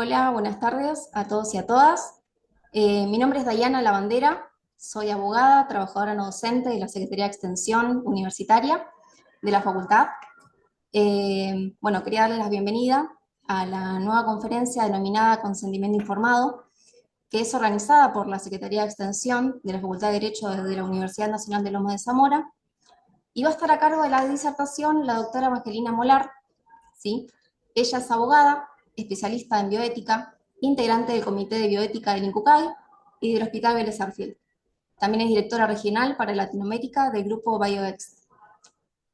Hola, buenas tardes a todos y a todas. Mi nombre es Dayana Lavandera, soy abogada, trabajadora no docente de la Secretaría de Extensión Universitaria de la Facultad. Bueno, quería darles la bienvenida a la nueva conferencia denominada Consentimiento Informado, que es organizada por la Secretaría de Extensión de la Facultad de Derecho de la Universidad Nacional de Lomas de Zamora, y va a estar a cargo de la disertación la doctora Evangelina Molar, ¿sí? Ella es abogada, especialista en bioética, integrante del Comité de Bioética del INCUCAI y del Hospital Vélez Arfield. También es directora regional para Latinoamérica del grupo BioEx.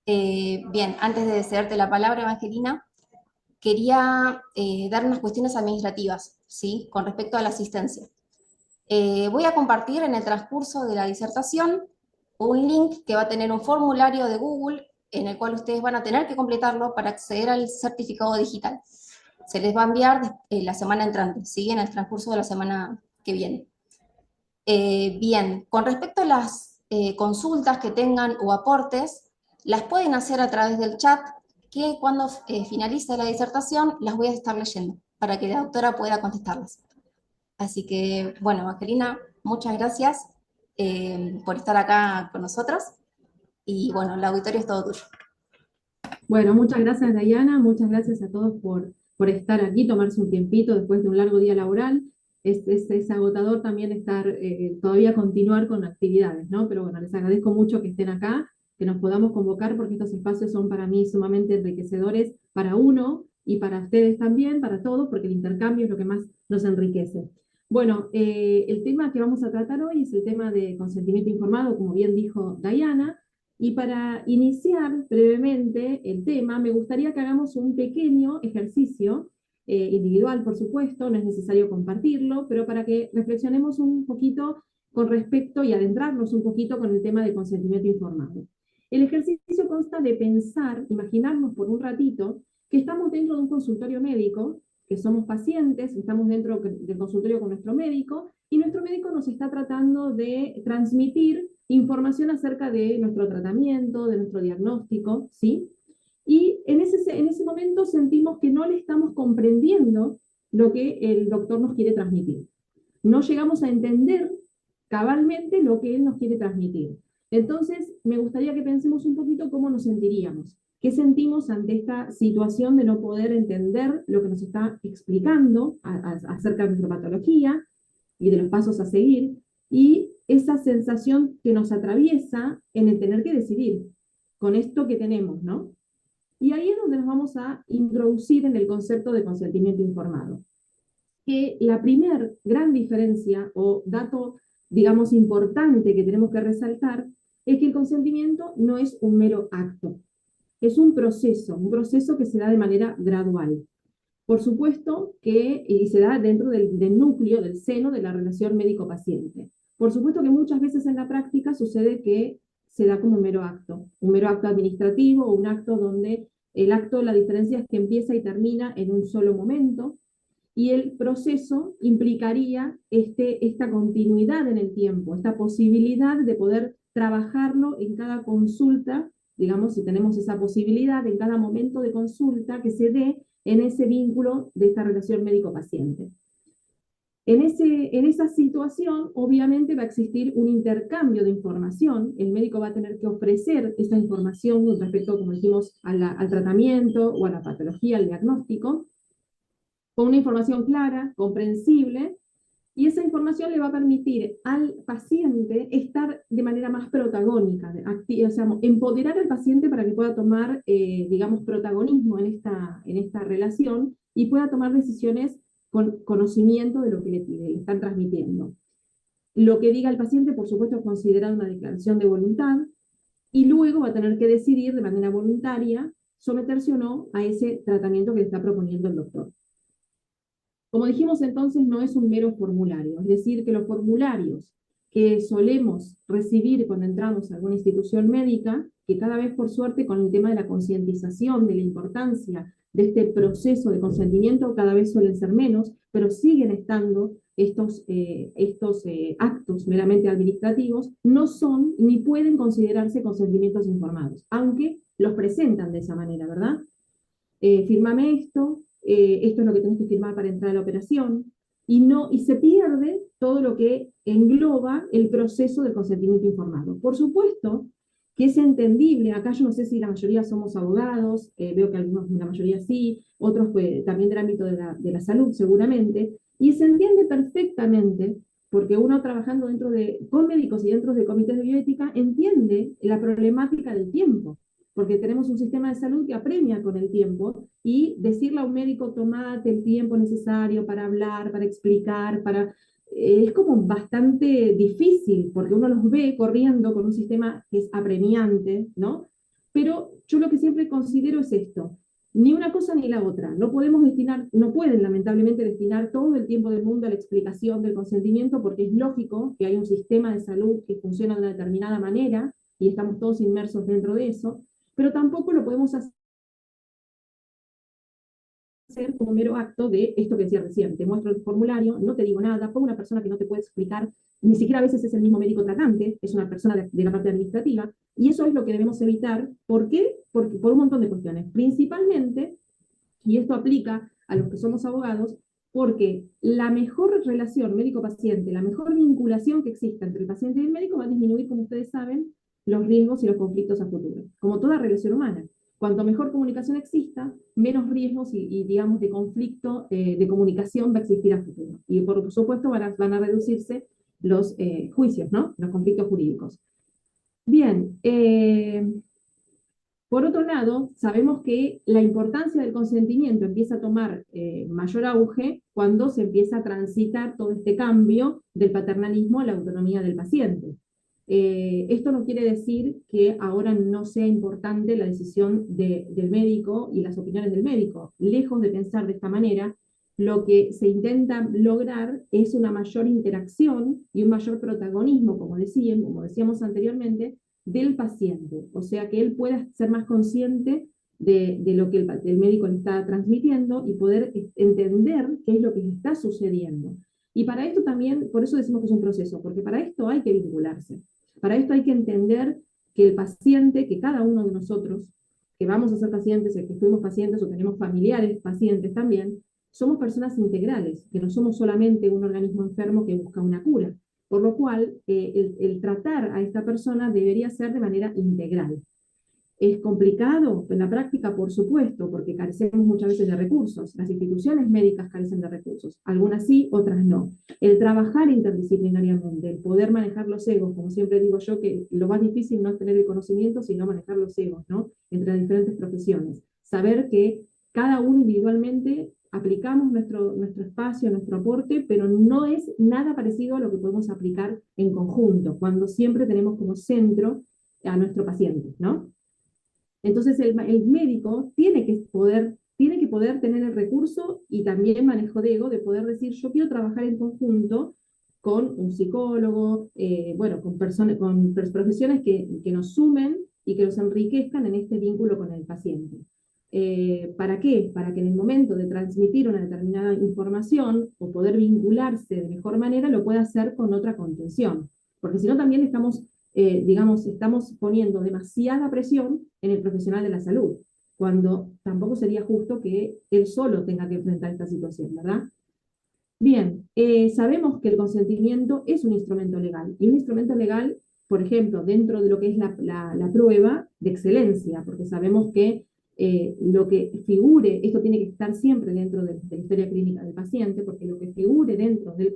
Bien, antes de cederte la palabra, Evangelina, quería dar unas cuestiones administrativas, ¿sí? Con respecto a la asistencia. Voy a compartir en el transcurso de la disertación un link que va a tener un formulario de Google en el cual ustedes van a tener que completarlo para acceder al certificado digital. Se les va a enviar la semana entrante, ¿sí? En el transcurso de la semana que viene. Bien, con respecto a las consultas que tengan o aportes, las pueden hacer a través del chat, que cuando finalice la disertación las voy a estar leyendo, para que la doctora pueda contestarlas. Así que, bueno, Evangelina, muchas gracias por estar acá con nosotros. Y bueno, el auditorio es todo tuyo. Bueno, muchas gracias Dayana, muchas gracias a todos por estar aquí, tomarse un tiempito después de un largo día laboral. Es agotador también estar, todavía continuar con actividades, ¿no? Pero bueno, les agradezco mucho que estén acá, que nos podamos convocar porque estos espacios son para mí sumamente enriquecedores para uno y para ustedes también, para todos, porque el intercambio es lo que más nos enriquece. Bueno, el tema que vamos a tratar hoy es el tema de consentimiento informado, como bien dijo Dayana. Y para iniciar brevemente el tema, me gustaría que hagamos un pequeño ejercicio individual, por supuesto, no es necesario compartirlo, pero para que reflexionemos un poquito con respecto y adentrarnos un poquito con el tema de consentimiento informado. El ejercicio consta de pensar, imaginarnos por un ratito, que estamos dentro de un consultorio médico, que somos pacientes, estamos dentro del consultorio con nuestro médico, y nuestro médico nos está tratando de transmitir información acerca de nuestro tratamiento, de nuestro diagnóstico, ¿sí? Y en ese momento sentimos que no le estamos comprendiendo lo que el doctor nos quiere transmitir. No llegamos a entender cabalmente lo que él nos quiere transmitir. Entonces, me gustaría que pensemos un poquito cómo nos sentiríamos. ¿Qué sentimos ante esta situación de no poder entender lo que nos está explicando acerca de nuestra patología y de los pasos a seguir? Y esa sensación que nos atraviesa en el tener que decidir con esto que tenemos, ¿no? Y ahí es donde nos vamos a introducir en el concepto de consentimiento informado. Que la primer gran diferencia o dato, digamos, importante que tenemos que resaltar es que el consentimiento no es un mero acto, es un proceso que se da de manera gradual. Por supuesto que y se da dentro del núcleo, del seno de la relación médico-paciente. Por supuesto que muchas veces en la práctica sucede que se da como un mero acto administrativo o un acto donde el acto, la diferencia es que empieza y termina en un solo momento, y el proceso implicaría esta continuidad en el tiempo, esta posibilidad de poder trabajarlo en cada consulta, digamos, si tenemos esa posibilidad, en cada momento de consulta que se dé en ese vínculo de esta relación médico-paciente. En esa situación, obviamente, va a existir un intercambio de información. El médico va a tener que ofrecer esa información con respecto, como dijimos, al tratamiento o a la patología, al diagnóstico, con una información clara, comprensible, y esa información le va a permitir al paciente estar de manera más protagónica, o sea, empoderar al paciente para que pueda tomar, digamos, protagonismo en esta relación y pueda tomar decisiones con conocimiento de lo que le están transmitiendo. Lo que diga el paciente, por supuesto, es considerado una declaración de voluntad y luego va a tener que decidir de manera voluntaria someterse o no a ese tratamiento que le está proponiendo el doctor. Como dijimos entonces, no es un mero formulario, es decir, que los formularios que solemos recibir cuando entramos a alguna institución médica, que cada vez por suerte con el tema de la concientización de la importancia de este proceso de consentimiento cada vez suelen ser menos, pero siguen estando estos actos meramente administrativos, no son ni pueden considerarse consentimientos informados, aunque los presentan de esa manera, ¿verdad? Fírmame esto, esto es lo que tenés que firmar para entrar a la operación, y se pierde todo lo que engloba el proceso del consentimiento informado. Por supuesto que es entendible, acá yo no sé si la mayoría somos abogados, veo que algunos, la mayoría sí, otros pues, también del ámbito de la salud seguramente, y se entiende perfectamente, porque uno trabajando con médicos y dentro de comités de bioética entiende la problemática del tiempo, porque tenemos un sistema de salud que apremia con el tiempo, y decirle a un médico, tomate el tiempo necesario para hablar, para explicar, es como bastante difícil, porque uno los ve corriendo con un sistema que es apremiante, ¿no? Pero yo lo que siempre considero es esto: ni una cosa ni la otra. No podemos destinar, no pueden lamentablemente destinar todo el tiempo del mundo a la explicación del consentimiento, porque es lógico que hay un sistema de salud que funciona de una determinada manera, y estamos todos inmersos dentro de eso, pero tampoco lo podemos hacer como mero acto de esto que decía recién: te muestro el formulario, no te digo nada, pongo una persona que no te puede explicar, ni siquiera a veces es el mismo médico tratante, es una persona de la parte administrativa, y eso es lo que debemos evitar. ¿Por qué? Porque, por un montón de cuestiones, principalmente, y esto aplica a los que somos abogados, porque la mejor relación médico-paciente, la mejor vinculación que exista entre el paciente y el médico va a disminuir, como ustedes saben, los riesgos y los conflictos a futuro, como toda relación humana. Cuanto mejor comunicación exista, menos riesgos digamos, de conflicto de comunicación va a existir a futuro. Y por supuesto van a reducirse los juicios, ¿no? Los conflictos jurídicos. Bien, por otro lado, sabemos que la importancia del consentimiento empieza a tomar mayor auge cuando se empieza a transitar todo este cambio del paternalismo a la autonomía del paciente. Esto no quiere decir que ahora no sea importante la decisión del médico y las opiniones del médico. Lejos de pensar de esta manera, lo que se intenta lograr es una mayor interacción y un mayor protagonismo, como decíamos anteriormente, del paciente. O sea, que él pueda ser más consciente de lo que el médico le está transmitiendo y poder entender qué es lo que está sucediendo. Y para esto también, por eso decimos que es un proceso, porque para esto hay que vincularse. Para esto hay que entender que el paciente, que cada uno de nosotros, que vamos a ser pacientes, que fuimos pacientes o tenemos familiares pacientes también, somos personas integrales, que no somos solamente un organismo enfermo que busca una cura. Por lo cual, el tratar a esta persona debería ser de manera integral. ¿Es complicado en la práctica? Por supuesto, porque carecemos muchas veces de recursos. Las instituciones médicas carecen de recursos. Algunas sí, otras no. El trabajar interdisciplinariamente, el poder manejar los egos, como siempre digo yo, que lo más difícil no es tener el conocimiento, sino manejar los egos, ¿no? Entre las diferentes profesiones. Saber que cada uno individualmente aplicamos nuestro espacio, nuestro aporte, pero no es nada parecido a lo que podemos aplicar en conjunto, cuando siempre tenemos como centro a nuestro paciente, ¿no? Entonces el médico tiene que poder tener el recurso y también manejo de ego, de poder decir: yo quiero trabajar en conjunto con un psicólogo, bueno, con profesiones que nos sumen y que nos enriquezcan en este vínculo con el paciente. ¿Para qué? Para que en el momento de transmitir una determinada información o poder vincularse de mejor manera, lo pueda hacer con otra contención. Porque si no, también estamos poniendo demasiada presión en el profesional de la salud, cuando tampoco sería justo que él solo tenga que enfrentar esta situación, ¿verdad? Bien, sabemos que el consentimiento es un instrumento legal, y un instrumento legal, por ejemplo, dentro de lo que es la prueba de excelencia, porque sabemos que lo que figure, esto tiene que estar siempre dentro de la historia clínica del paciente, porque lo que figure dentro de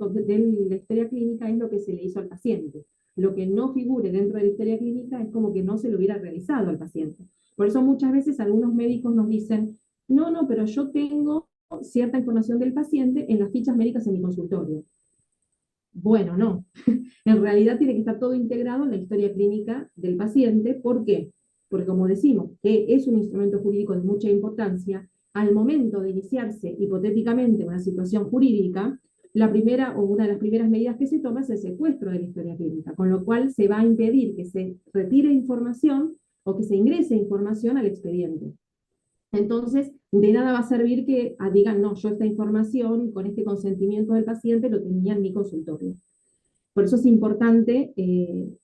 la historia clínica es lo que se le hizo al paciente. Lo que no figure dentro de la historia clínica es como que no se lo hubiera realizado al paciente. Por eso muchas veces algunos médicos nos dicen: no, pero yo tengo cierta información del paciente en las fichas médicas en mi consultorio. Bueno, no. En realidad tiene que estar todo integrado en la historia clínica del paciente. ¿Por qué? Porque, como decimos, que es un instrumento jurídico de mucha importancia, al momento de iniciarse hipotéticamente una situación jurídica, la primera o una de las primeras medidas que se toma es el secuestro de la historia clínica, con lo cual se va a impedir que se retire información o que se ingrese información al expediente. Entonces, de nada va a servir que digan: no, yo esta información con este consentimiento del paciente lo tenía en mi consultorio. Por eso es importante,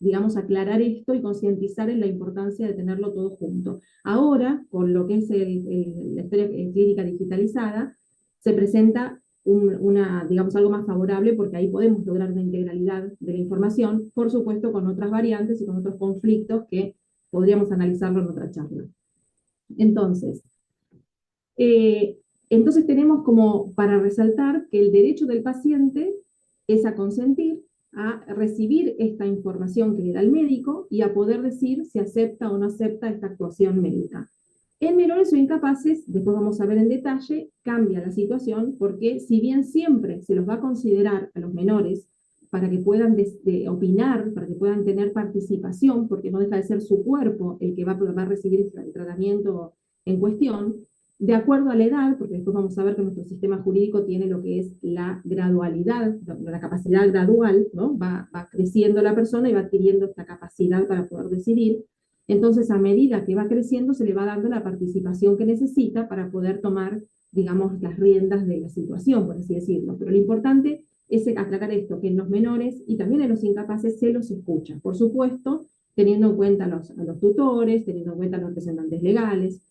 digamos, aclarar esto y concientizar en la importancia de tenerlo todo junto. Ahora, con lo que es la historia clínica digitalizada, se presenta digamos, algo más favorable, porque ahí podemos lograr una integralidad de la información, por supuesto con otras variantes y con otros conflictos que podríamos analizarlo en otra charla. Entonces, entonces tenemos como para resaltar que el derecho del paciente es a consentir, a recibir esta información que le da el médico y a poder decir si acepta o no acepta esta actuación médica. En menores o incapaces, después vamos a ver en detalle, cambia la situación porque si bien siempre se los va a considerar a los menores para que puedan opinar, para que puedan tener participación, porque no deja de ser su cuerpo el que va a recibir el tratamiento en cuestión, de acuerdo a la edad, porque después vamos a ver que nuestro sistema jurídico tiene lo que es la gradualidad, la capacidad gradual, ¿no? Va creciendo la persona y va adquiriendo esta capacidad para poder decidir. Entonces, a medida que va creciendo, se le va dando la participación que necesita para poder tomar, digamos, las riendas de la situación, por así decirlo. Pero lo importante es aclarar esto, que en los menores y también en los incapaces se los escucha. Por supuesto, teniendo en cuenta a los tutores, teniendo en cuenta a los representantes legales.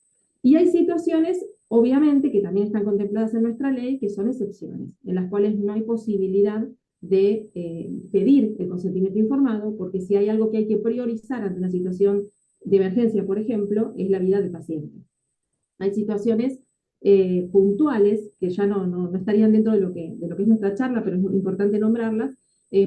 Y hay situaciones, obviamente, que también están contempladas en nuestra ley, que son excepciones, en las cuales no hay posibilidad de pedir el consentimiento informado, porque si hay algo que hay que priorizar ante una situación de emergencia, por ejemplo, es la vida del paciente. Hay situaciones puntuales que ya no estarían dentro de lo que es nuestra charla, pero es muy importante nombrarlas.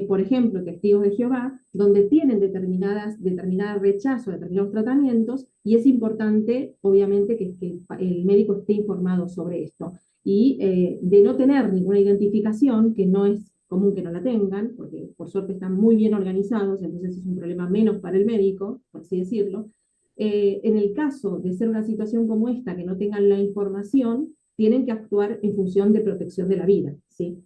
Por ejemplo, testigos de Jehová, donde tienen determinado rechazo a determinados tratamientos, y es importante, obviamente, que el médico esté informado sobre esto. Y de no tener ninguna identificación, que no es común que no la tengan, porque por suerte están muy bien organizados, entonces es un problema menos para el médico, por así decirlo. En el caso de ser una situación como esta, que no tengan la información, tienen que actuar en función de protección de la vida, ¿sí?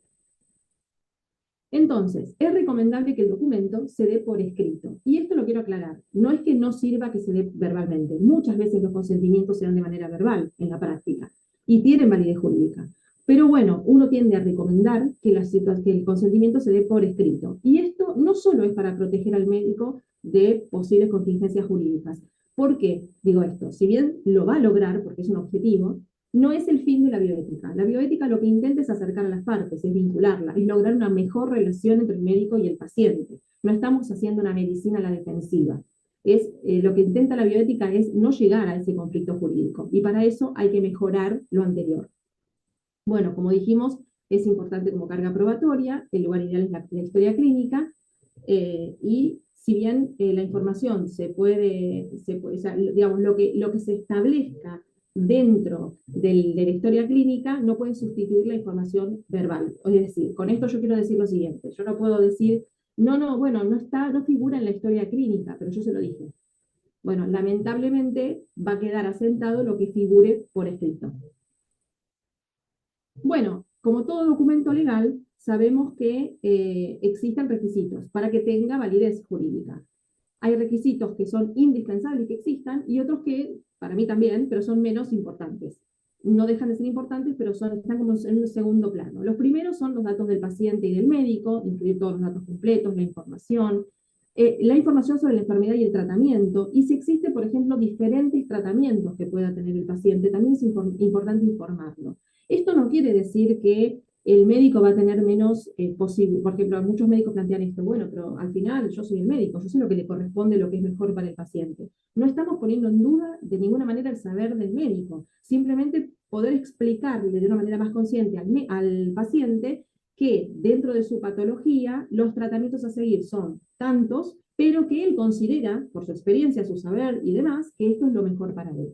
Entonces, es recomendable que el documento se dé por escrito. Y esto lo quiero aclarar. No es que no sirva que se dé verbalmente. Muchas veces los consentimientos se dan de manera verbal en la práctica y tienen validez jurídica. Pero bueno, uno tiende a recomendar que el consentimiento se dé por escrito. Y esto no solo es para proteger al médico de posibles contingencias jurídicas. ¿Por qué digo esto? Si bien lo va a lograr, porque es un objetivo, no es el fin de la bioética. La bioética lo que intenta es acercar a las partes, es vincularlas, es lograr una mejor relación entre el médico y el paciente. No estamos haciendo una medicina a la defensiva. Lo que intenta la bioética es no llegar a ese conflicto jurídico, y para eso hay que mejorar lo anterior. Bueno, como dijimos, es importante como carga probatoria, el lugar ideal es la historia clínica, y si bien la información o sea, digamos, lo que se establezca dentro de la historia clínica no puede sustituir la información verbal. Es decir, con esto yo quiero decir lo siguiente, yo no puedo decir, bueno, no figura en la historia clínica, pero yo se lo dije. Bueno, lamentablemente va a quedar asentado lo que figure por escrito. Bueno, como todo documento legal, sabemos que existen requisitos para que tenga validez jurídica. Hay requisitos que son indispensables que existan y otros que, para mí también, pero son menos importantes. No dejan de ser importantes, pero están como en un segundo plano. Los primeros son los datos del paciente y del médico, incluir todos los datos completos, la información sobre la enfermedad y el tratamiento, y si existe, por ejemplo, diferentes tratamientos que pueda tener el paciente, también es importante informarlo. Esto no quiere decir que el médico va a tener menos posible. Por ejemplo, muchos médicos plantean esto, bueno, pero al final yo soy el médico, yo sé lo que le corresponde, lo que es mejor para el paciente. No estamos poniendo en duda de ninguna manera el saber del médico, simplemente poder explicarle de una manera más consciente al paciente que dentro de su patología los tratamientos a seguir son tantos, pero que él considera, por su experiencia, su saber y demás, que esto es lo mejor para él.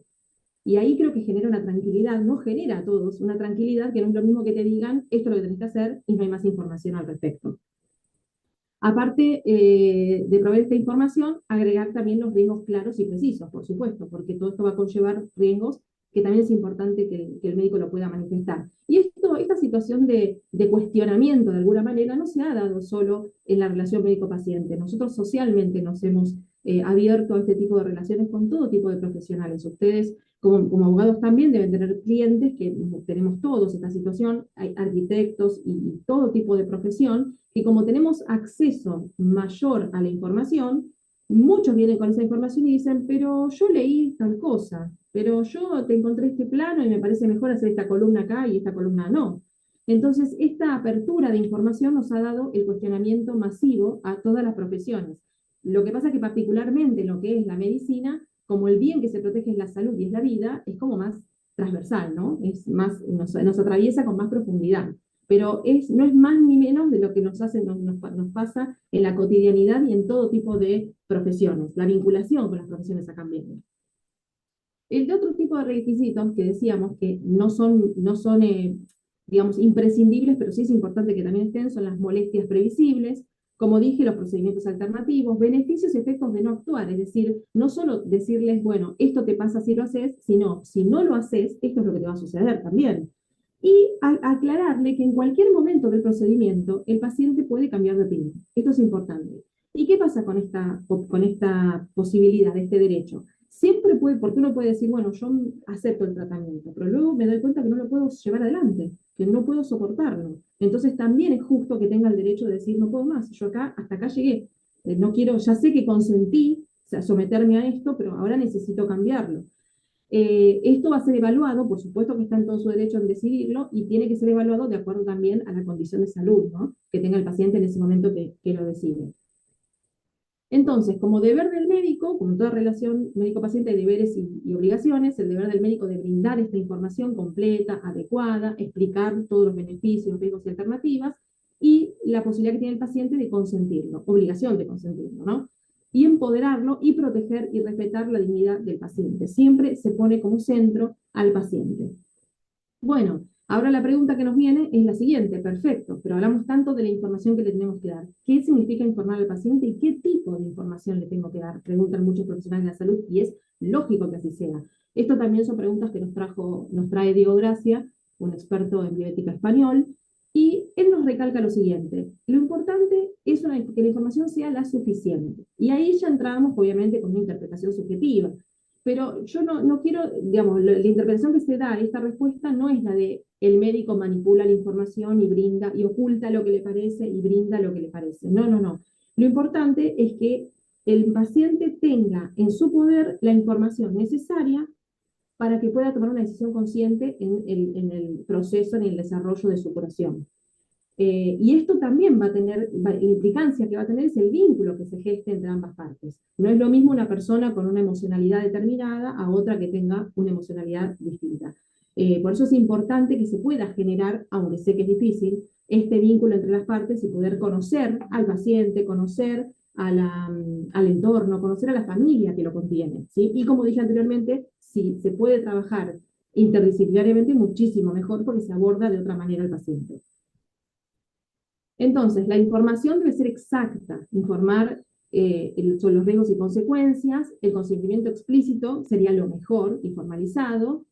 Y ahí creo que genera una tranquilidad, no genera a todos una tranquilidad, que no es lo mismo que te digan, esto es lo que tenés que hacer y no hay más información al respecto. Aparte de proveer esta información, agregar también los riesgos claros y precisos, por supuesto, porque todo esto va a conllevar riesgos que también es importante que el médico lo pueda manifestar. Y esta situación de cuestionamiento, de alguna manera, no se ha dado solo en la relación médico-paciente. Nosotros socialmente nos hemos abierto a este tipo de relaciones con todo tipo de profesionales. Ustedes, como abogados, también deben tener clientes, que tenemos todos esta situación, hay arquitectos y todo tipo de profesión, que como tenemos acceso mayor a la información, muchos vienen con esa información y dicen, pero yo leí tal cosa, pero yo te encontré este plano y me parece mejor hacer esta columna acá y esta columna no. Entonces, esta apertura de información nos ha dado el cuestionamiento masivo a todas las profesiones. Lo que pasa es que particularmente lo que es la medicina, como el bien que se protege es la salud y es la vida, es como más transversal, ¿no? Es más, nos atraviesa con más profundidad. Pero no es más ni menos de lo que nos pasa en la cotidianidad y en todo tipo de profesiones. La vinculación con las profesiones ha cambiado. El de otro tipo de requisitos que decíamos que no son digamos, imprescindibles, pero sí es importante que también estén, son las molestias previsibles, como dije, los procedimientos alternativos, beneficios y efectos de no actuar, es decir, no solo decirles, bueno, esto te pasa si lo haces, sino, si no lo haces, esto es lo que te va a suceder también. Y aclararle que en cualquier momento del procedimiento el paciente puede cambiar de opinión. Esto es importante. ¿Y qué pasa con esta posibilidad, este derecho? Siempre puede, porque uno puede decir, bueno, yo acepto el tratamiento, pero luego me doy cuenta que no lo puedo llevar adelante, que no puedo soportarlo. Entonces también es justo que tenga el derecho de decir, no puedo más, yo hasta acá llegué, no quiero, ya sé que consentí, o sea, someterme a esto, pero ahora necesito cambiarlo. Esto va a ser evaluado, por supuesto que está en todo su derecho en decidirlo, y tiene que ser evaluado de acuerdo también a la condición de salud, ¿no?, que tenga el paciente en ese momento que lo decide. Entonces, como deber del médico, como en toda relación médico-paciente hay deberes y obligaciones, el deber del médico de brindar esta información completa, adecuada, explicar todos los beneficios, riesgos y alternativas, y la posibilidad que tiene el paciente de consentirlo, obligación de consentirlo, ¿no? Y empoderarlo y proteger y respetar la dignidad del paciente. Siempre se pone como centro al paciente. Bueno, ahora la pregunta que nos viene es la siguiente, perfecto, pero hablamos tanto de la información que le tenemos que dar. ¿Qué significa informar al paciente y qué tipo de información le tengo que dar? Preguntan muchos profesionales de la salud y es lógico que así sea. Esto también son preguntas que nos trae Diego Gracia, un experto en bioética español, y él nos recalca lo siguiente: lo importante es que la información sea la suficiente. Y ahí ya entramos, obviamente, con una interpretación subjetiva. Pero yo no quiero, digamos, la interpretación que se da a esta respuesta no es la de el médico manipula la información y brinda, y oculta lo que le parece y brinda lo que le parece. No, no, no. Lo importante es que el paciente tenga en su poder la información necesaria para que pueda tomar una decisión consciente en el proceso, en el desarrollo de su curación. Y esto también va a tener, la implicancia que va a tener es el vínculo que se geste entre ambas partes. No es lo mismo una persona con una emocionalidad determinada a otra que tenga una emocionalidad distinta. Por eso es importante que se pueda generar, aunque sé que es difícil, este vínculo entre las partes y poder conocer al paciente, conocer al entorno, conocer a la familia que lo contiene, ¿sí? Y como dije anteriormente, si se puede trabajar interdisciplinariamente, muchísimo mejor porque se aborda de otra manera al paciente. Entonces, la información debe ser exacta, informar sobre los riesgos y consecuencias, el consentimiento explícito sería lo mejor y formalizado.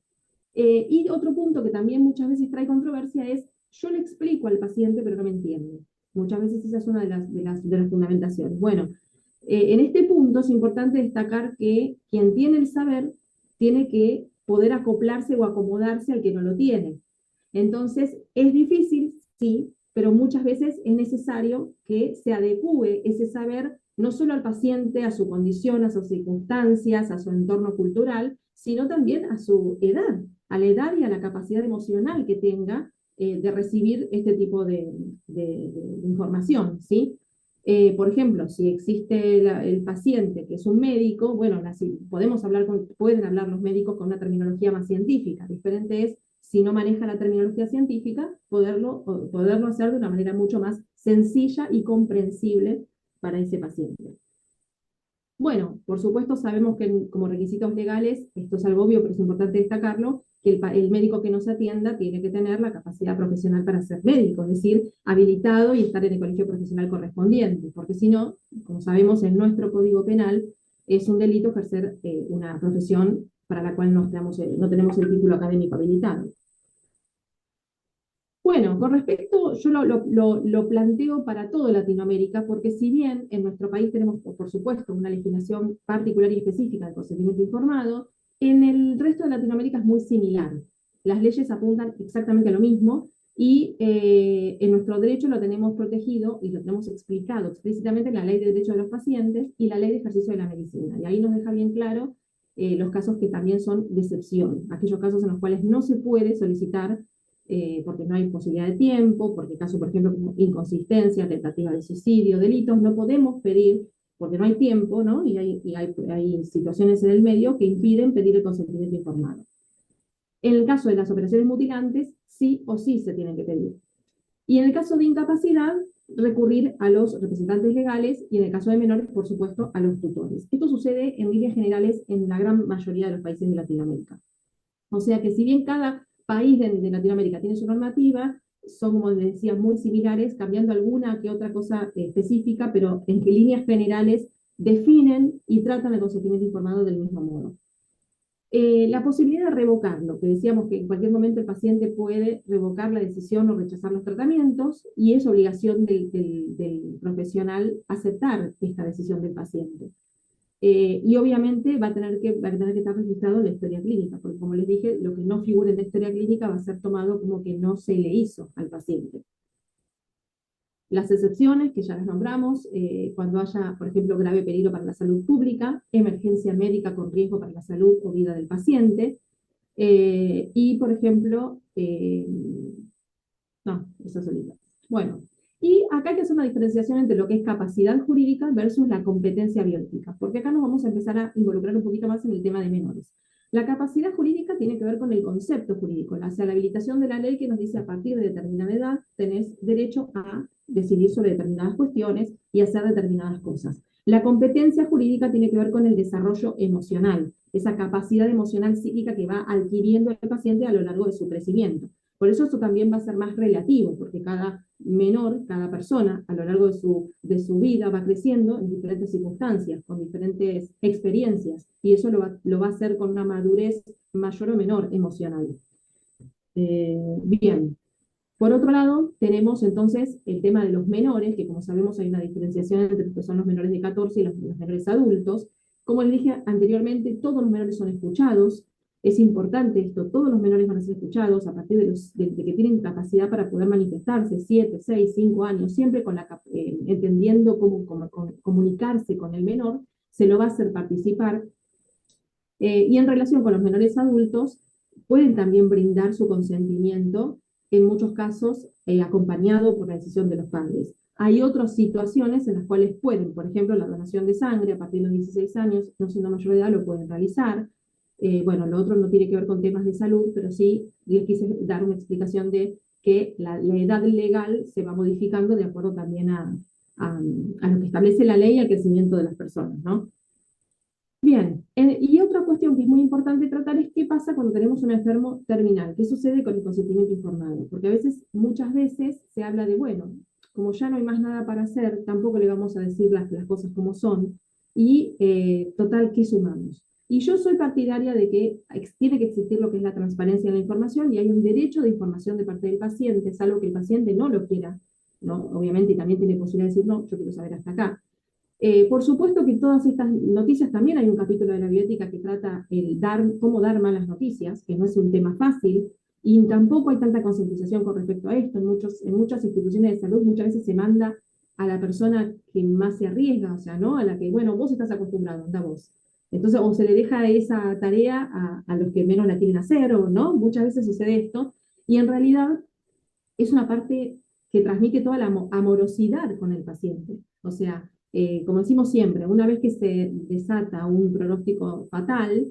Y otro punto que también muchas veces trae controversia es, yo le explico al paciente pero no me entiende. Muchas veces esa es una de las fundamentaciones. Bueno, en este punto es importante destacar que quien tiene el saber tiene que poder acoplarse o acomodarse al que no lo tiene. Entonces, es difícil, sí, pero muchas veces es necesario que se adecúe ese saber no solo al paciente, a su condición, a sus circunstancias, a su entorno cultural, sino también a su edad, a la edad y a la capacidad emocional que tenga de recibir este tipo de información, ¿sí? Por ejemplo, si existe el paciente que es un médico, bueno, pueden hablar los médicos con una terminología más científica. Diferente es, si no maneja la terminología científica, poderlo hacer de una manera mucho más sencilla y comprensible para ese paciente. Bueno, por supuesto sabemos que como requisitos legales, esto es algo obvio, pero es importante destacarlo, que el médico que nos atienda tiene que tener la capacidad profesional para ser médico, es decir, habilitado y estar en el colegio profesional correspondiente, porque si no, como sabemos en nuestro Código Penal, es un delito ejercer una profesión para la cual no tenemos el título académico habilitado. Bueno, con respecto, yo lo planteo para toda Latinoamérica, porque si bien en nuestro país tenemos, por supuesto, una legislación particular y específica del consentimiento informado, en el resto de Latinoamérica es muy similar. Las leyes apuntan exactamente a lo mismo, y en nuestro derecho lo tenemos protegido y lo tenemos explicado explícitamente en la Ley de Derechos de los Pacientes y la Ley de Ejercicio de la Medicina. Y ahí nos deja bien claro los casos que también son de excepción, aquellos casos en los cuales no se puede solicitar porque no hay posibilidad de tiempo, porque caso, por ejemplo, como inconsistencia, tentativa de suicidio, delitos, no podemos pedir, porque no hay tiempo, ¿no? Hay situaciones en el medio que impiden pedir el consentimiento informado. En el caso de las operaciones mutilantes, sí o sí se tienen que pedir. Y en el caso de incapacidad, recurrir a los representantes legales y en el caso de menores, por supuesto, a los tutores. Esto sucede en líneas generales en la gran mayoría de los países de Latinoamérica. O sea que si bien cada país de Latinoamérica tiene su normativa, son, como les decía, muy similares, cambiando alguna que otra cosa específica, pero en que líneas generales definen y tratan el consentimiento informado del mismo modo. La posibilidad de revocarlo, que decíamos que en cualquier momento el paciente puede revocar la decisión o rechazar los tratamientos, y es obligación del profesional aceptar esta decisión del paciente. Y obviamente va a tener que estar registrado en la historia clínica, porque como les dije, lo que no figure en la historia clínica va a ser tomado como que no se le hizo al paciente. Las excepciones, que ya las nombramos, cuando haya, por ejemplo, grave peligro para la salud pública, emergencia médica con riesgo para la salud o vida del paciente, y, por ejemplo, no, eso solito. Bueno, y acá hay que hacer una diferenciación entre lo que es capacidad jurídica versus la competencia biológica, porque acá nos vamos a empezar a involucrar un poquito más en el tema de menores. La capacidad jurídica tiene que ver con el concepto jurídico, o sea, la habilitación de la ley que nos dice a partir de determinada edad tenés derecho a decidir sobre determinadas cuestiones y hacer determinadas cosas. La competencia jurídica tiene que ver con el desarrollo emocional, esa capacidad emocional psíquica que va adquiriendo el paciente a lo largo de su crecimiento. Por eso esto también va a ser más relativo, porque cada menor, cada persona, a lo largo de su vida va creciendo en diferentes circunstancias, con diferentes experiencias, y eso lo va a hacer con una madurez mayor o menor emocional. Bien. Por otro lado, tenemos entonces el tema de los menores, que como sabemos hay una diferenciación entre los que son los menores de 14 y los menores adultos. Como les dije anteriormente, todos los menores son escuchados. Es importante esto, todos los menores van a ser escuchados a partir de que tienen capacidad para poder manifestarse, 7, 6, 5 años, siempre entendiendo cómo comunicarse con el menor, se lo va a hacer participar. Y en relación con los menores adultos, pueden también brindar su consentimiento, en muchos casos acompañado por la decisión de los padres. Hay otras situaciones en las cuales pueden, por ejemplo, la donación de sangre a partir de los 16 años, no siendo mayor de edad, lo pueden realizar. Bueno, lo otro no tiene que ver con temas de salud, pero sí les quise dar una explicación de que la edad legal se va modificando de acuerdo también a lo que establece la ley y al crecimiento de las personas, ¿no? Bien, y otra cuestión que es muy importante tratar es qué pasa cuando tenemos un enfermo terminal, qué sucede con el consentimiento informado, porque a veces, muchas veces, se habla de, bueno, como ya no hay más nada para hacer, tampoco le vamos a decir las cosas como son, y total, ¿qué sumamos? Y yo soy partidaria de que tiene que existir lo que es la transparencia en la información, y hay un derecho de información de parte del paciente, salvo que el paciente no lo quiera, ¿no? Obviamente también tiene posibilidad de decir, no, yo quiero saber hasta acá. Por supuesto que en todas estas noticias también hay un capítulo de la bioética que trata cómo dar malas noticias, que no es un tema fácil, y tampoco hay tanta concientización con respecto a esto. En muchas instituciones de salud muchas veces se manda a la persona que más se arriesga, o sea, ¿no? A la que, bueno, vos estás acostumbrado, anda vos. Entonces, o se le deja esa tarea a los que menos la quieren hacer, o no, muchas veces sucede esto, y en realidad es una parte que transmite toda la amorosidad con el paciente. O sea, como decimos siempre, una vez que se desata un pronóstico fatal,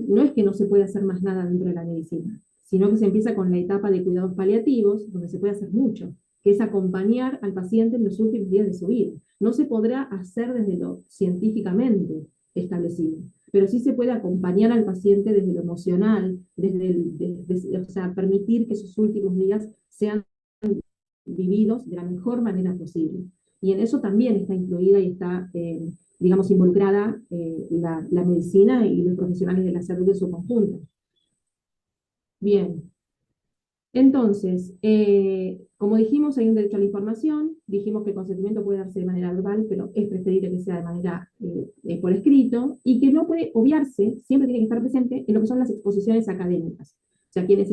no es que no se puede hacer más nada dentro de la medicina, sino que se empieza con la etapa de cuidados paliativos, donde se puede hacer mucho, que es acompañar al paciente en los últimos días de su vida. No se podrá hacer desde lo científicamente establecido, pero sí se puede acompañar al paciente desde lo emocional, o sea, permitir que sus últimos días sean vividos de la mejor manera posible. Y en eso también está incluida y está, digamos, involucrada la medicina y los profesionales de la salud de su conjunto. Bien. Entonces, como dijimos, hay un derecho a la información, dijimos que el consentimiento puede darse de manera verbal, pero es preferible que sea de manera por escrito, y que no puede obviarse, siempre tiene que estar presente en lo que son las exposiciones académicas. O sea, quienes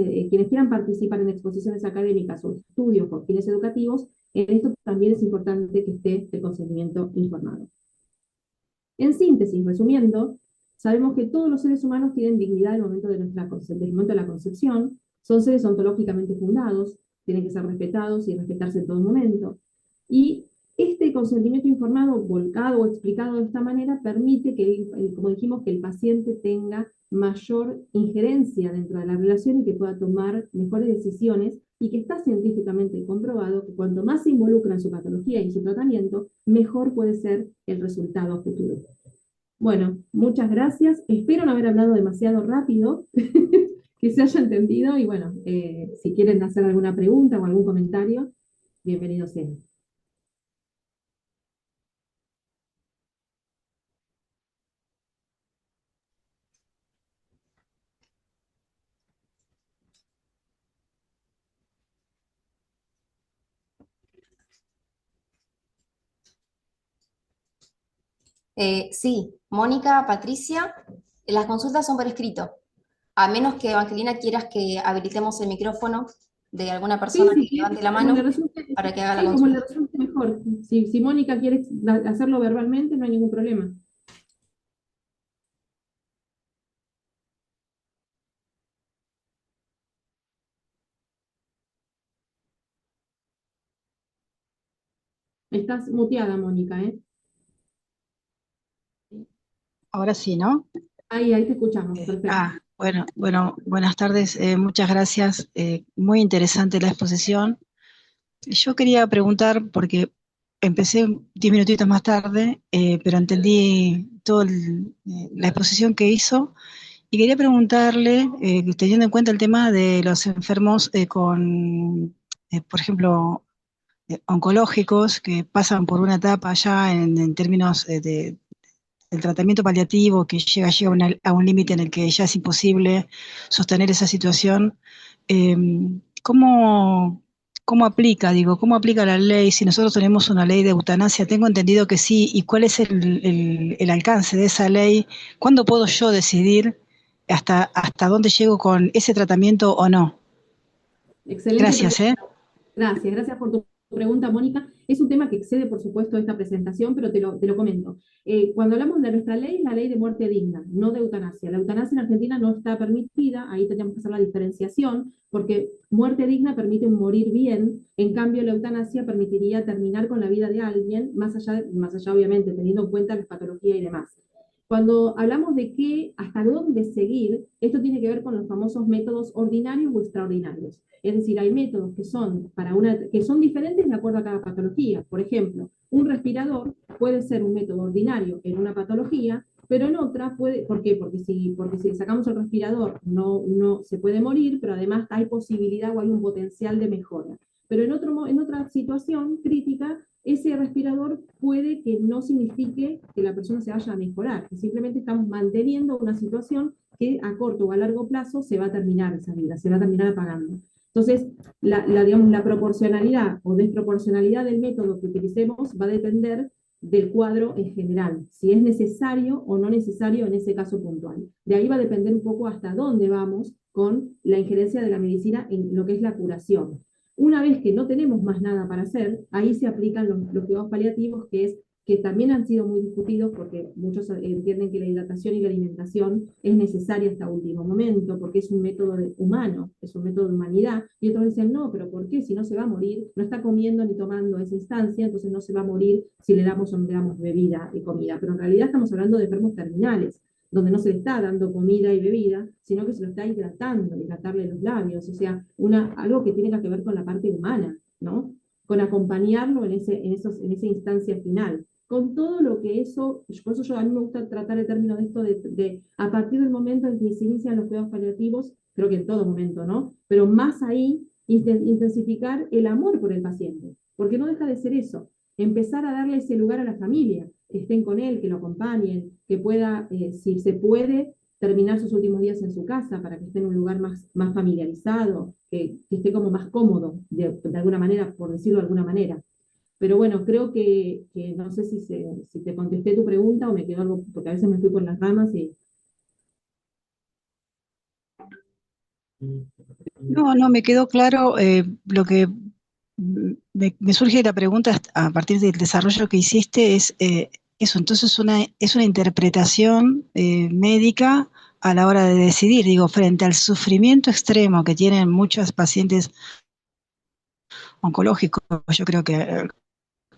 quieran participar en exposiciones académicas o estudios con fines educativos, en esto también es importante que esté el consentimiento informado. En síntesis, resumiendo, Sabemos que todos los seres humanos tienen dignidad en el momento de del momento de la concepción, son seres ontológicamente fundados, tienen que ser respetados y respetarse en todo momento. Y este consentimiento informado, volcado o explicado de esta manera, permite que, como dijimos, que el paciente tenga mayor injerencia dentro de la relación y que pueda tomar mejores decisiones, y que está científicamente comprobado que cuanto más se involucra en su patología y en su tratamiento, mejor puede ser el resultado futuro. Bueno, muchas gracias. Espero no haber hablado demasiado rápido, que se haya entendido, y bueno, si quieren hacer alguna pregunta o algún comentario, bienvenidos sean. Sí, Mónica, Patricia, las consultas son por escrito, a menos que Evangelina quieras que habilitemos el micrófono de alguna Sí, persona si que quieren, levante la como le mano resulte, para que haga la sí, como le consulta. resulte mejor. Si Mónica quiere hacerlo verbalmente, no hay ningún problema. Estás muteada, Mónica, ¿eh? Ahora sí, ¿no? Ahí te escuchamos, perfecto. Bueno, buenas tardes, muchas gracias. Muy interesante la exposición. Yo quería preguntar, porque empecé 10 minutitos más tarde, pero entendí toda la exposición que hizo, y quería preguntarle, teniendo en cuenta el tema de los enfermos por ejemplo, oncológicos, que pasan por una etapa ya en términos el tratamiento paliativo que llega a un límite en el que ya es imposible sostener esa situación. eh, ¿cómo, cómo aplica, cómo aplica la ley? Si nosotros tenemos una ley de eutanasia, tengo entendido que sí, ¿y cuál es el alcance de esa ley? ¿Cuándo puedo yo decidir hasta dónde llego con ese tratamiento o no? Excelente Gracias, pregunta. Gracias por tu pregunta, Mónica. Es un tema que excede, por supuesto, esta presentación, pero te lo comento. Cuando hablamos de nuestra ley, es la ley de muerte digna, no de eutanasia. La eutanasia en Argentina no está permitida, ahí tendríamos que hacer la diferenciación, porque muerte digna permite un morir bien, en cambio la eutanasia permitiría terminar con la vida de alguien, más allá obviamente, teniendo en cuenta la patología y demás. Cuando hablamos de qué, hasta dónde seguir, esto tiene que ver con los famosos métodos ordinarios o extraordinarios. Es decir, hay métodos que son diferentes de acuerdo a cada patología. Por ejemplo, un respirador puede ser un método ordinario en una patología, pero en otra puede, ¿por qué? Porque si le sacamos el respirador no se puede morir, pero además hay posibilidad o hay un potencial de mejora. Pero en otra situación crítica, ese respirador puede que no signifique que la persona se vaya a mejorar, que simplemente estamos manteniendo una situación que a corto o a largo plazo se va a terminar esa vida, se va a terminar apagando. Entonces, digamos, la proporcionalidad o desproporcionalidad del método que utilicemos va a depender del cuadro en general, si es necesario o no necesario en ese caso puntual. De ahí va a depender un poco hasta dónde vamos con la injerencia de la medicina en lo que es la curación. Una vez que no tenemos más nada para hacer, ahí se aplican los cuidados paliativos, que también han sido muy discutidos porque muchos entienden que la hidratación y la alimentación es necesaria hasta último momento, porque es un método humano, es un método de humanidad, y otros dicen, no, pero ¿por qué? Si no se va a morir, no está comiendo ni tomando esa instancia, entonces no se va a morir si le damos o no le damos bebida y comida. Pero en realidad estamos hablando de enfermos terminales, donde no se le está dando comida y bebida, sino que se lo está hidratarle los labios, o sea, algo que tiene que ver con la parte humana, ¿no? Con acompañarlo en esa instancia final. Con todo lo que eso, por eso a mí me gusta tratar el término de esto a partir del momento en que se inician los cuidados paliativos, creo que en todo momento, ¿no? Pero más ahí, intensificar el amor por el paciente, porque no deja de ser eso, empezar a darle ese lugar a la familia, que estén con él, que lo acompañen, que pueda, si se puede, terminar sus últimos días en su casa para que esté en un lugar más familiarizado, que esté como más cómodo, de alguna manera, por decirlo de alguna manera. Pero bueno, creo que no sé si te contesté tu pregunta o me quedó algo, porque a veces me fui por las ramas y... No, no, me quedó claro. Lo que me surge la pregunta a partir del desarrollo que hiciste es, eso, entonces es una interpretación médica a la hora de decidir, digo, frente al sufrimiento extremo que tienen muchos pacientes oncológicos. Yo creo que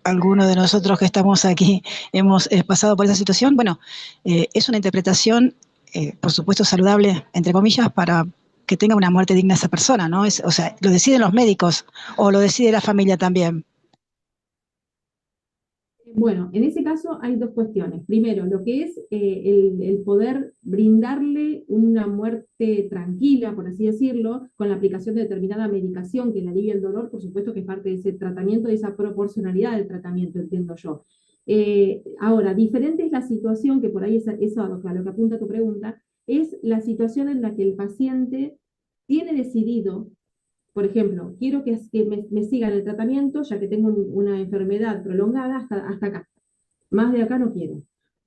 algunos de nosotros que estamos aquí hemos pasado por esa situación. Bueno, es una interpretación, por supuesto, saludable, entre comillas, para que tenga una muerte digna esa persona, ¿no? O sea, lo deciden los médicos o lo decide la familia también. Bueno, en ese caso hay dos cuestiones. Primero, lo que es el poder brindarle una muerte tranquila, por así decirlo, con la aplicación de determinada medicación que le alivie el dolor, por supuesto que es parte de ese tratamiento, de esa proporcionalidad del tratamiento, entiendo yo. Ahora, diferente es la situación, que por ahí eso a lo que apunta tu pregunta, es la situación en la que el paciente tiene decidido, por ejemplo, quiero que me sigan el tratamiento, ya que tengo una enfermedad prolongada hasta acá. Más de acá no quiero.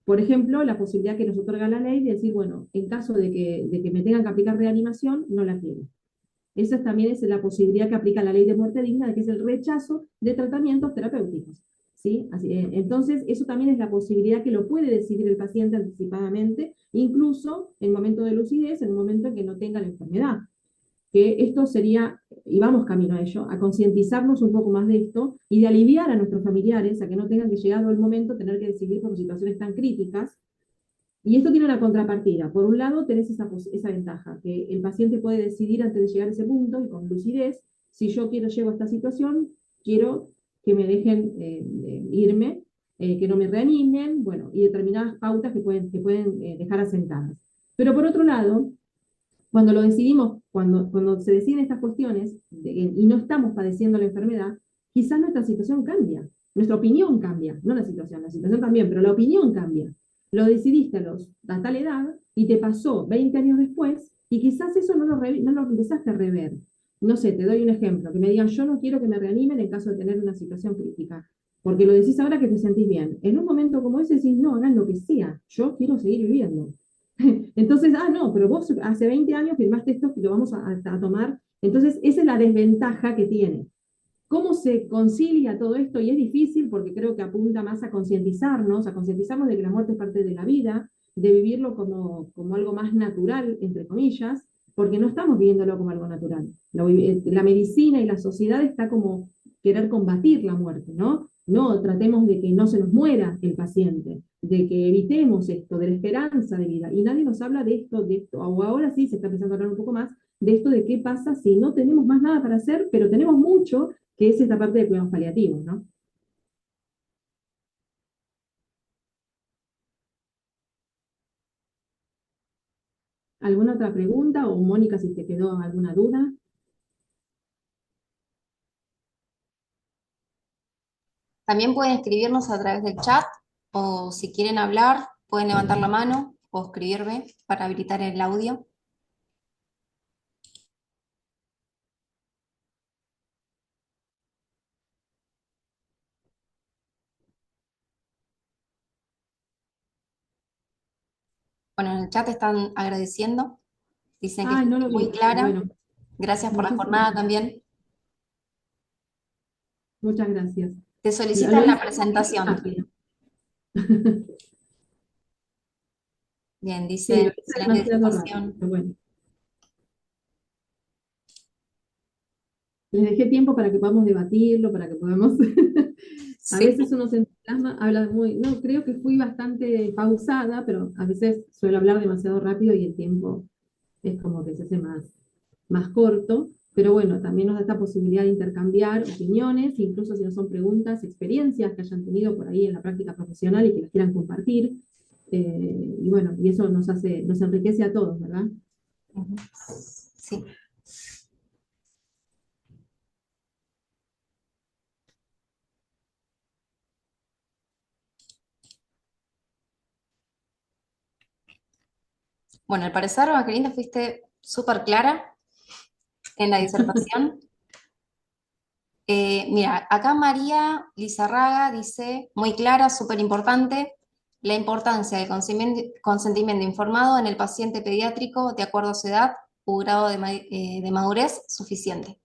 Por ejemplo, la posibilidad que nos otorga la ley de decir, bueno, en caso de que me tengan que aplicar reanimación, no la quiero. Esa también es la posibilidad que aplica la ley de muerte digna, de que es el rechazo de tratamientos terapéuticos. ¿Sí? Entonces, eso también es la posibilidad que lo puede decidir el paciente anticipadamente, incluso en momento de lucidez, en un momento en que no tenga la enfermedad, que esto sería, y vamos camino a ello, a concientizarnos un poco más de esto y de aliviar a nuestros familiares a que no tengan que llegado el momento tener que decidir por situaciones tan críticas. Y esto tiene una contrapartida. Por un lado, tenés esa ventaja, que el paciente puede decidir antes de llegar a ese punto y con lucidez, si yo llego a esta situación, quiero que me dejen irme, que no me reanimen, bueno, y determinadas pautas que pueden dejar asentadas. Pero por otro lado, cuando lo decidimos, cuando se deciden estas cuestiones y no estamos padeciendo la enfermedad, quizás nuestra situación cambia, nuestra opinión cambia, no la situación también, pero la opinión cambia. Lo decidiste a tal edad y te pasó 20 años después y quizás eso no lo empezaste a rever. No sé, te doy un ejemplo, que me digan, yo no quiero que me reanimen en caso de tener una situación crítica, porque lo decís ahora que te sentís bien. En un momento como ese decís, no, hagan lo que sea, yo quiero seguir viviendo. Entonces, no, pero vos hace 20 años firmaste esto y lo vamos a tomar. Entonces, esa es la desventaja que tiene. ¿Cómo se concilia todo esto? Y es difícil porque creo que apunta más a concientizarnos de que la muerte es parte de la vida, de vivirlo como algo más natural, entre comillas, porque no estamos viviéndolo como algo natural. La medicina y la sociedad está como querer combatir la muerte, ¿no? No, tratemos de que no se nos muera el paciente, de que evitemos esto, de la esperanza de vida. Y nadie nos habla de esto, o ahora sí se está empezando a hablar un poco más, de esto de qué pasa si no tenemos más nada para hacer, pero tenemos mucho, que es esta parte de cuidados paliativos, ¿no? ¿Alguna otra pregunta? O Mónica, si te quedó alguna duda. También pueden escribirnos a través del chat o si quieren hablar, pueden levantar la mano o escribirme para habilitar el audio. Bueno, en el chat están agradeciendo, dicen que Ah, no fue lo muy vi. clara. Bueno, Gracias por la muchísimas jornada gracias. también. Muchas gracias. Te Lo solicitan la hice un poquito presentación. rápido. Bien, Sí, lo dicen hice excelente demasiado rápido, dissertación. pero bueno. Les dejé tiempo para que podamos debatirlo, para que podamos... A Sí. veces uno se entusiasma, habla muy... No, creo que fui bastante pausada, pero a veces suelo hablar demasiado rápido y el tiempo es como que se hace más corto. Pero bueno, también nos da esta posibilidad de intercambiar opiniones, incluso si no son preguntas, experiencias que hayan tenido por ahí en la práctica profesional y que las quieran compartir. Y bueno, y eso nos enriquece a todos, ¿verdad? Ujú. Sí. Bueno, al parecer, Macrina, fuiste súper clara en la disertación. Mira, acá María Lizarraga dice, muy clara, súper importante, la importancia del consentimiento informado en el paciente pediátrico de acuerdo a su edad o grado de madurez suficiente.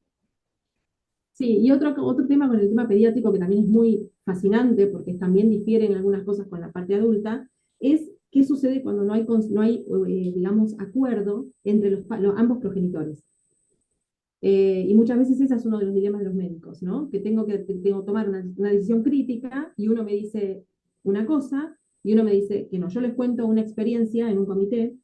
Sí, y otro tema con el tema pediátrico que también es muy fascinante, porque también difiere en algunas cosas con la parte adulta, es qué sucede cuando no hay digamos, acuerdo entre ambos progenitores. Y muchas veces ese es uno de los dilemas de los médicos, ¿no? Que tengo que tomar una decisión crítica y uno me dice una cosa y uno me dice que no. Yo les cuento una experiencia en un comité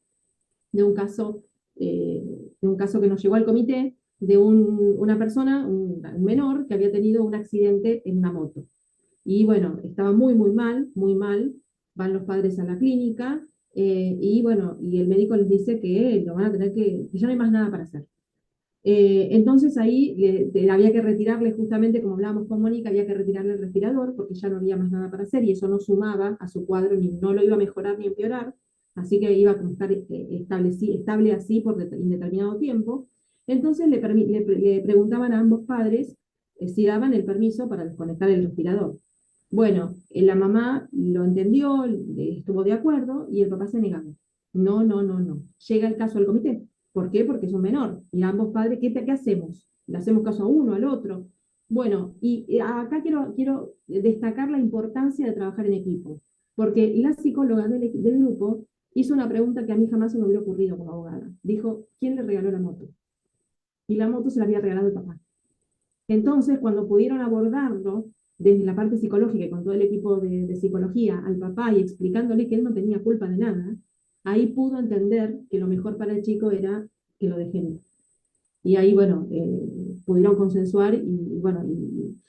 de un caso, eh, de un caso que nos llegó al comité de una persona, un menor, que había tenido un accidente en una moto. Y bueno, estaba muy, muy mal. Van los padres a la clínica y bueno, y el médico les dice que lo van a tener que ya no hay más nada para hacer. Entonces ahí había que retirarle, justamente como hablábamos con Mónica, había que retirarle el respirador porque ya no había más nada para hacer y eso no sumaba a su cuadro, ni no lo iba a mejorar ni empeorar, así que iba a estar estable así por indeterminado tiempo. Entonces le preguntaban a ambos padres si daban el permiso para desconectar el respirador. Bueno, la mamá lo entendió, estuvo de acuerdo y el papá se negaba. No, no, no, no. Llega el caso al comité. ¿Por qué? Porque es un menor. Y ambos padres, ¿qué hacemos? ¿Le hacemos caso a uno, al otro? Bueno, y acá quiero destacar la importancia de trabajar en equipo, porque la psicóloga del grupo hizo una pregunta que a mí jamás se me hubiera ocurrido como abogada. Dijo, ¿quién le regaló la moto? Y la moto se la había regalado el papá. Entonces, cuando pudieron abordarlo desde la parte psicológica y con todo el equipo de psicología al papá y explicándole que él no tenía culpa de nada, ahí pudo entender que lo mejor para el chico era que lo dejen. Y ahí, bueno, pudieron consensuar y bueno,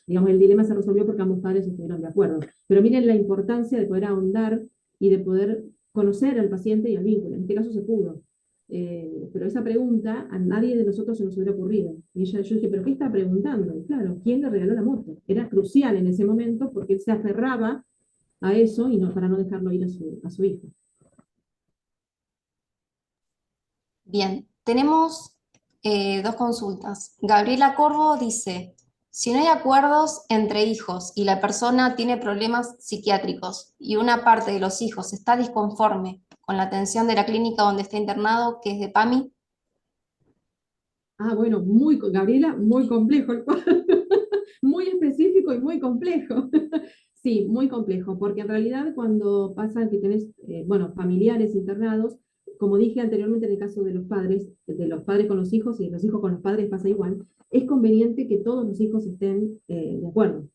digamos, el dilema se resolvió porque ambos padres estuvieron de acuerdo. Pero miren la importancia de poder ahondar y de poder conocer al paciente y al vínculo. En este caso se pudo. Pero esa pregunta a nadie de nosotros se nos hubiera ocurrido. Y yo dije, ¿pero qué está preguntando? Y claro, ¿quién le regaló la moto? Era crucial en ese momento porque él se aferraba a eso y no, para no dejarlo ir a su hijo. Bien, tenemos dos consultas. Gabriela Corvo dice, si no hay acuerdos entre hijos y la persona tiene problemas psiquiátricos y una parte de los hijos está disconforme con la atención de la clínica donde está internado, que es de PAMI. Ah, bueno, Gabriela, muy complejo el cuadro, muy específico y muy complejo. Sí, muy complejo, porque en realidad cuando pasa que tenés, bueno, familiares internados, como dije anteriormente en el caso de los padres con los hijos y de los hijos con los padres pasa igual, es conveniente que todos los hijos estén de acuerdo.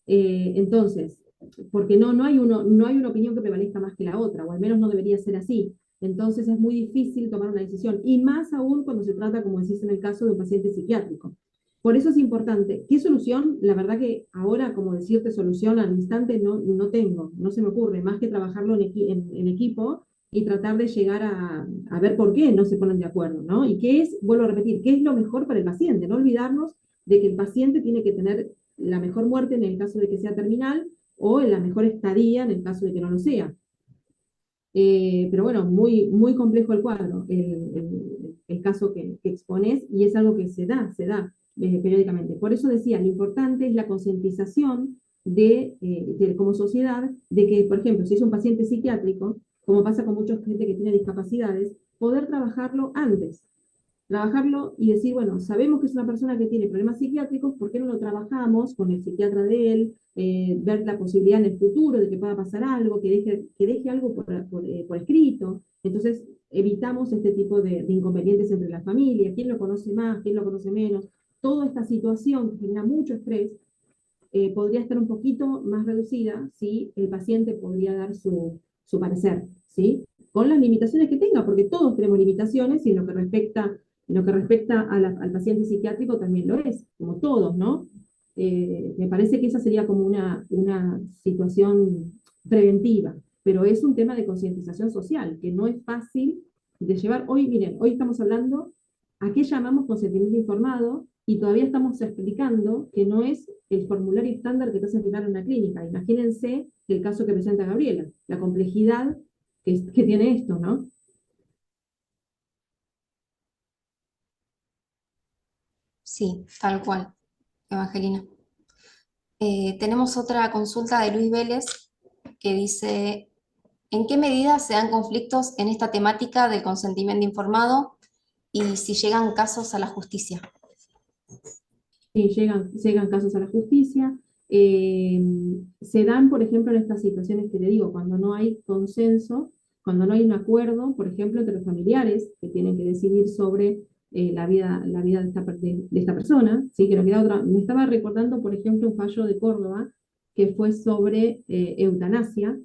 Entonces, porque no hay una opinión que prevalezca más que la otra, o al menos no debería ser así. Entonces es muy difícil tomar una decisión, y más aún cuando se trata, como decís en el caso de un paciente psiquiátrico. Por eso es importante. ¿Qué solución? La verdad que ahora, como decirte solución al instante, no tengo, no se me ocurre, más que trabajarlo en equipo y tratar de llegar a ver por qué no se ponen de acuerdo, ¿no? Y qué es, vuelvo a repetir, qué es lo mejor para el paciente. No olvidarnos de que el paciente tiene que tener la mejor muerte en el caso de que sea terminal o en la mejor estadía en el caso de que no lo sea. Pero bueno, muy complejo el cuadro, el caso que expones, y es algo que se da periódicamente. Por eso decía, lo importante es la concientización como sociedad, de que, por ejemplo, si es un paciente psiquiátrico, como pasa con mucha gente que tiene discapacidades, poder trabajarlo antes, trabajarlo y decir, bueno, sabemos que es una persona que tiene problemas psiquiátricos, ¿por qué no lo trabajamos con el psiquiatra de él? Ver la posibilidad en el futuro de que pueda pasar algo, que deje algo por escrito. Entonces, evitamos este tipo de inconvenientes entre la familia, quién lo conoce más, quién lo conoce menos. Toda esta situación que genera mucho estrés podría estar un poquito más reducida si el paciente podría dar su parecer, ¿sí? Con las limitaciones que tenga, porque todos tenemos limitaciones y en lo que respecta al paciente psiquiátrico también lo es, como todos, ¿no? Me parece que esa sería como una situación preventiva, pero es un tema de concientización social, que no es fácil de llevar. Hoy, miren, hoy estamos hablando a qué llamamos consentimiento informado y todavía estamos explicando que no es el formulario estándar que te hace firmar en una clínica. Imagínense el caso que presenta Gabriela, la complejidad que tiene esto, ¿no? Sí, tal cual, Evangelina. Tenemos otra consulta de Luis Vélez que dice, ¿en qué medida se dan conflictos en esta temática del consentimiento informado y si llegan casos a la justicia? Sí, llegan casos a la justicia. eh, Se dan, por ejemplo, en estas situaciones que te digo, cuando no hay consenso, cuando no hay un acuerdo, por ejemplo, entre los familiares que tienen que decidir sobre la vida de esta persona, ¿sí? Que nos queda otra. Me estaba recordando, por ejemplo, un fallo de Córdoba que fue sobre eutanasia,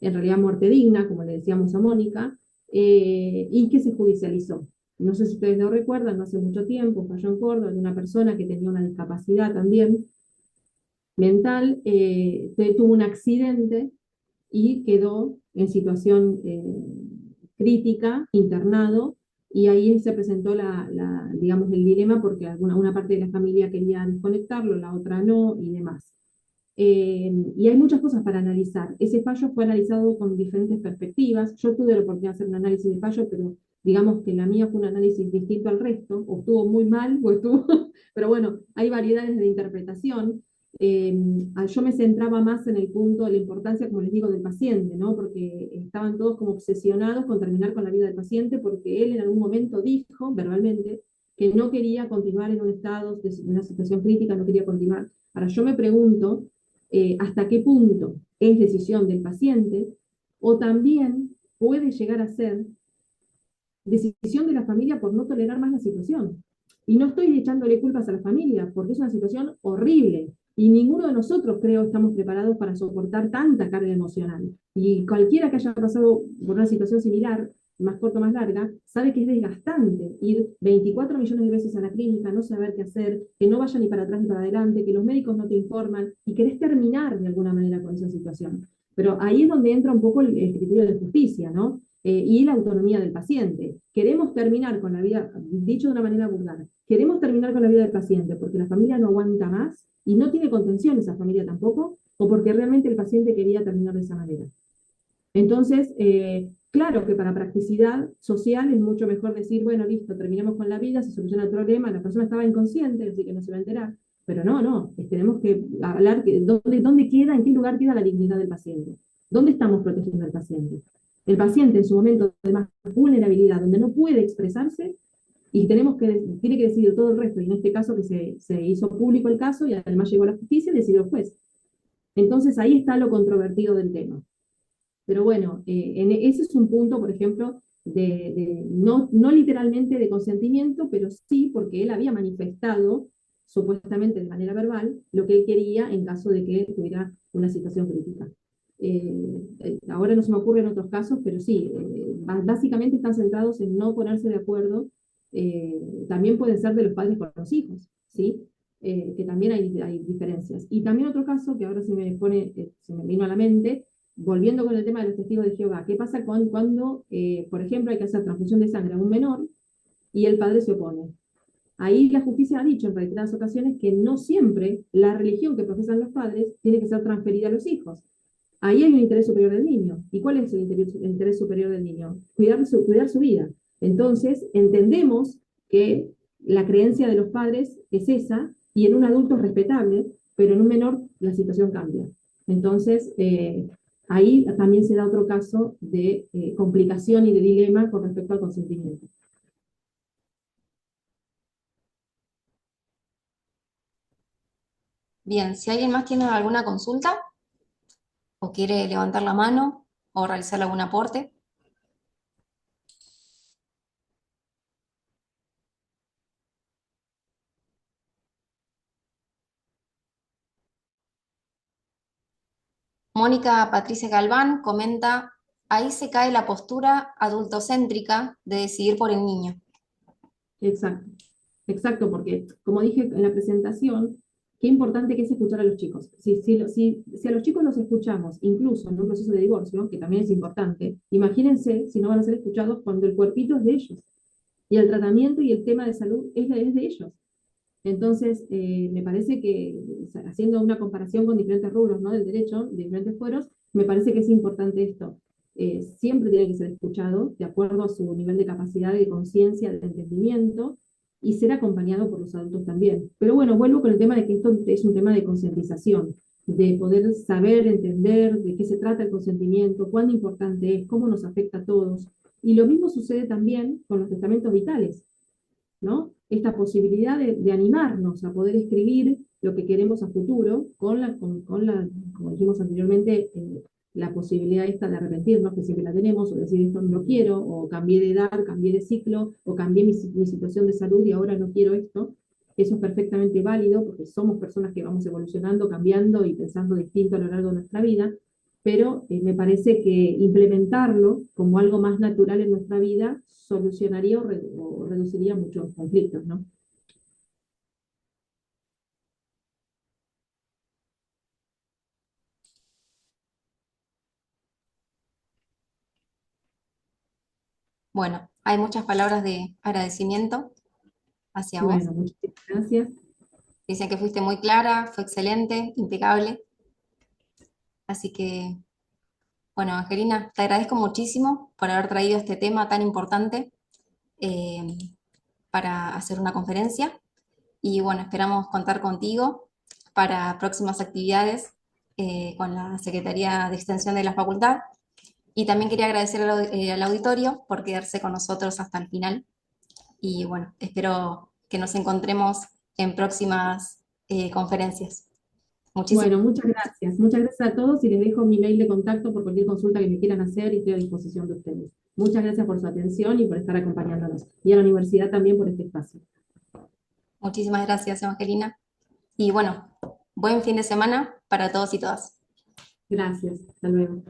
en realidad muerte digna, como le decíamos a Mónica, y que se judicializó. No sé si ustedes lo recuerdan, no hace mucho tiempo, falló en Córdoba de una persona que tenía una discapacidad también mental, tuvo un accidente y quedó en situación crítica, internado, y ahí se presentó digamos, el dilema porque una parte de la familia quería desconectarlo, la otra no, y demás. Y hay muchas cosas para analizar. Ese fallo fue analizado con diferentes perspectivas. Yo tuve la oportunidad de hacer un análisis de fallo, pero digamos que la mía fue un análisis distinto al resto, o estuvo muy mal, o estuvo... pero bueno, hay variedades de interpretación. Yo me centraba más en el punto de la importancia, como les digo, del paciente, ¿no? Porque estaban todos como obsesionados con terminar con la vida del paciente, porque él en algún momento dijo, verbalmente, que no quería continuar en un estado de una situación crítica, no quería continuar. Ahora, yo me pregunto hasta qué punto es decisión del paciente, o también puede llegar a ser decisión de la familia por no tolerar más la situación. Y no estoy echándole culpas a la familia, porque es una situación horrible. Y ninguno de nosotros, creo, estamos preparados para soportar tanta carga emocional. Y cualquiera que haya pasado por una situación similar, más corta o más larga, sabe que es desgastante ir 24 millones de veces a la clínica, no saber qué hacer, que no vaya ni para atrás ni para adelante, que los médicos no te informan, y querés terminar de alguna manera con esa situación. Pero ahí es donde entra un poco el criterio de justicia, ¿no? Y la autonomía del paciente. Queremos terminar con la vida, dicho de una manera vulgar, queremos terminar con la vida del paciente porque la familia no aguanta más y no tiene contención esa familia tampoco, o porque realmente el paciente quería terminar de esa manera. Entonces, claro que para practicidad social es mucho mejor decir, bueno, listo, terminemos con la vida, se soluciona el problema, la persona estaba inconsciente, así que no se va a enterar. Pero no, tenemos que hablar de dónde queda, en qué lugar queda la dignidad del paciente. ¿Dónde estamos protegiendo al paciente? El paciente en su momento de más vulnerabilidad, donde no puede expresarse, y tiene que decidir todo el resto, y en este caso que se hizo público el caso, y además llegó a la justicia, decidió el juez. Entonces ahí está lo controvertido del tema. Pero bueno, ese es un punto, por ejemplo, no literalmente de consentimiento, pero sí porque él había manifestado, supuestamente de manera verbal, lo que él quería en caso de que tuviera una situación crítica. Ahora no se me ocurren otros casos, pero sí, básicamente están centrados en no ponerse de acuerdo. También pueden ser de los padres con los hijos, ¿sí? Que también hay diferencias. Y también otro caso que ahora se me vino a la mente, volviendo con el tema de los testigos de Jehová, ¿qué pasa cuando, por ejemplo, hay que hacer transfusión de sangre a un menor y el padre se opone? Ahí la justicia ha dicho en reiteradas ocasiones que no siempre la religión que profesan los padres tiene que ser transferida a los hijos. Ahí hay un interés superior del niño. ¿Y cuál es el interés superior del niño? Cuidar su vida. Entonces, entendemos que la creencia de los padres es esa, y en un adulto es respetable, pero en un menor la situación cambia. Entonces, ahí también se da otro caso de complicación y de dilema con respecto al consentimiento. Bien, si alguien más tiene alguna consulta o quiere levantar la mano o realizar algún aporte. Mónica Patricia Galván comenta, ahí se cae la postura adultocéntrica de decidir por el niño. Exacto, exacto, porque como dije en la presentación, qué importante que es escuchar a los chicos. Si a los chicos los escuchamos, incluso en un proceso de divorcio, que también es importante, imagínense si no van a ser escuchados cuando el cuerpito es de ellos, y el tratamiento y el tema de salud es de ellos. Entonces, me parece que, haciendo una comparación con diferentes rubros, ¿no?, del derecho, diferentes fueros, me parece que es importante esto. Siempre tiene que ser escuchado de acuerdo a su nivel de capacidad, de conciencia, de entendimiento, y ser acompañado por los adultos también. Pero bueno, vuelvo con el tema de que esto es un tema de concientización, de poder saber, entender de qué se trata el consentimiento, cuán importante es, cómo nos afecta a todos. Y lo mismo sucede también con los testamentos vitales. ¿no? Esta posibilidad de animarnos a poder escribir lo que queremos a futuro, como dijimos anteriormente, la posibilidad esta de arrepentirnos, que siempre la tenemos, o decir esto no lo quiero, o cambié de edad, cambié de ciclo, o cambié mi situación de salud y ahora no quiero esto. Eso es perfectamente válido porque somos personas que vamos evolucionando, cambiando y pensando distinto a lo largo de nuestra vida, pero me parece que implementarlo como algo más natural en nuestra vida solucionaría o reduciría muchos conflictos, ¿no? Bueno, hay muchas palabras de agradecimiento hacia vos. Bueno, muchísimas gracias. Dicen que fuiste muy clara, fue excelente, impecable. Así que, bueno, Angelina, te agradezco muchísimo por haber traído este tema tan importante eh, para hacer una conferencia. Y bueno, esperamos contar contigo para próximas actividades con la Secretaría de Extensión de la Facultad. Y también quería agradecer al auditorio por quedarse con nosotros hasta el final. Y bueno, espero que nos encontremos en próximas conferencias. Muchísimas Bueno, muchas gracias. Muchas gracias a todos y les dejo mi mail de contacto por cualquier consulta que me quieran hacer y estoy a disposición de ustedes. Muchas gracias por su atención y por estar acompañándonos. Y a la universidad también por este espacio. Muchísimas gracias, Evangelina. Y bueno, buen fin de semana para todos y todas. Gracias. Hasta luego.